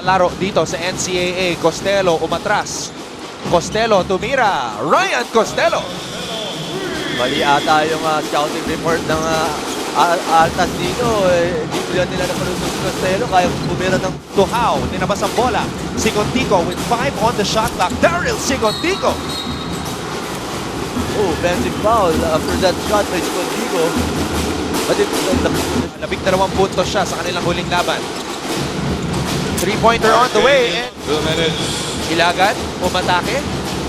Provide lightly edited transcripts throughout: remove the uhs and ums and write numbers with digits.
laro dito sa NCAA. Costello umatras. Costello tumira. Ryan Costello. Mali ata yung scouting report ng Altas dito. Hindi ko yan nila napanood sa Costello. Kaya bumira ng Tuhao, tinabas ang bola. Sigontico with 5 on the shot clock. Daryl Sigontico. offensive foul. After that shot by Sigontico. But Labing 2 puntos siya sa kanilang huling laban. 3-pointer on the way. And 2 minutes. Ilagan, umatake.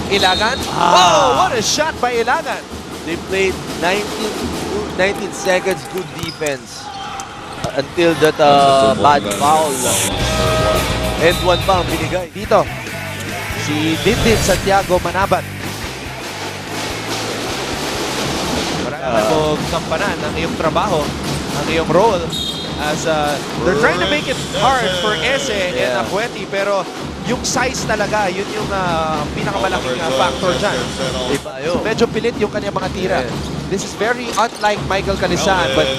Ilagan. Oh, what a shot by Ilagan. they played 19 seconds good defense until that bad foul. And one pa ang binigay. Dito, si Dindin Santiago Manabat. Marami mong kampanan ang iyong trabaho, ang iyong role as they're trying to make it hard for Ese and Acueti, pero yung size talaga, yun yung pinakamalaking factor dyan. So medyo pilit yung kanyang mga tira. This is very unlike Michael Calisan, but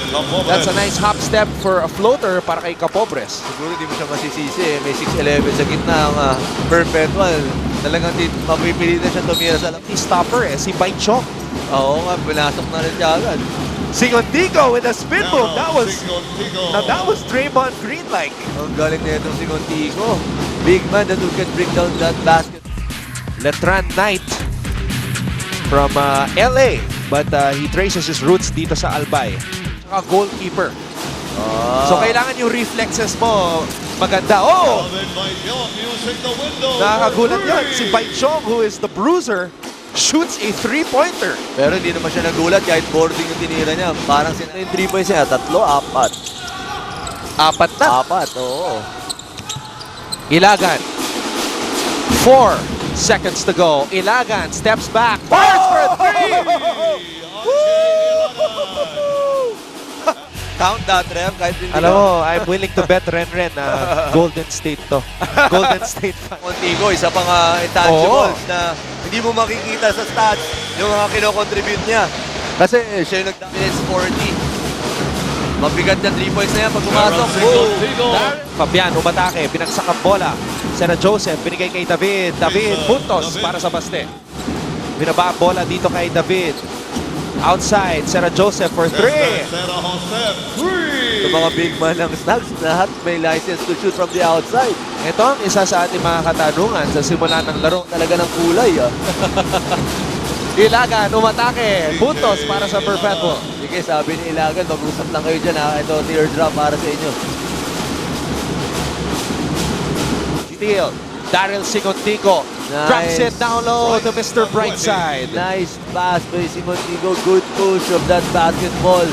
that's a nice hop step for a floater para kay Capobres. Siguro di mo siya masisisi. May 6'11 sa gitna ang Perpetual. Talagang mapipilitan siya tumira sa Si stopper si Baichok. Oo nga, pinasok na rin siya agad. Sigontico with a spin move. That was Draymond Green-like. Ang galing na itong Sigontico. Big man that who can bring down that basket. Letran Knight from LA, but he traces his roots dito sa Albay. Saka goalkeeper. So kailangan yung reflexes mo maganda. Oh! Nakakagulat yun. Si Baichong, who is the bruiser, shoots a 3-pointer. Pero hindi naman siya nagulat kahit boarding yung tinira niya. Parang yung 3 points niya, 3, 4. 4 na. 4, oo. Ilagan. 4 seconds to go. Ilagan steps back. Fires for 3! Count that, Rev. Kahit hindi Alam mo, I'm willing to bet Ren na Golden State to. Golden State fan. Contigo, isa pang intangibles na hindi mo makikita sa stats yung mga kinocontribute niya. Kasi siya yung nag-dominate 40. Mabigat na 3 points na yan pag pumasok. Fabian, umatake, binagsak ang bola. Sena Joseph, binigay kay David. David, puntos para sa baste. Binaba ang bola dito kay David. Outside, Sena Joseph for 3. Yung mga big man ng Snags, lahat may license to shoot from the outside. Ito ang isa sa ating mga katanungan sa simula ng laro. Talaga ng kulay, Ilagan, umatake. Puntos para sa Perpetual. Sige, sabi ni Ilagan, mag-usap lang kayo dyan, Ito, teardrop para sa inyo. Steal. Daryl Sigontico drops it down low to Mr. Brightside. Nice pass by Sigontico. Good push of that basketball.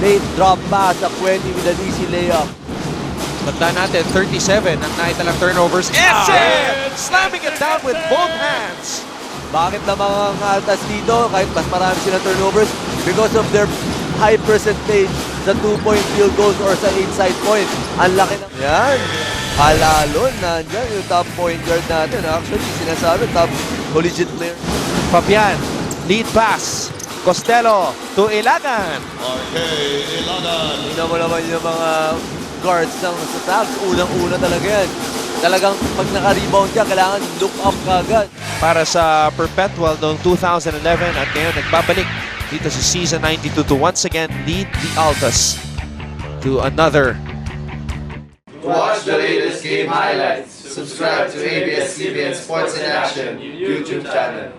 Late drop pass, Acueti with an easy layup. Tandaan natin, 37 ang naitalang turnovers. Ese! Slamming it down with both hands. Bakit na mga Altas dito, kahit mas marami silang turnovers? Because of their high percentage sa 2-point field goals or sa inside point. Ang laki ng... Yan! Halalon, nandyan yung top point guard natin. Actually, sinasabi, top collegiate player. Fabian, lead pass. Costello to Ilagan. Tingnan mo naman yung mga guards ng Snags. Unang-una talaga yan. Talagang pag naka-rebound ka, kailangan look up kagad. Para sa Perpetual noong 2011 at ngayon nagbabalik dito sa Season 92 to once again lead the Altas to another. To watch the latest game highlights, subscribe to ABS-CBN Sports in Action YouTube channel.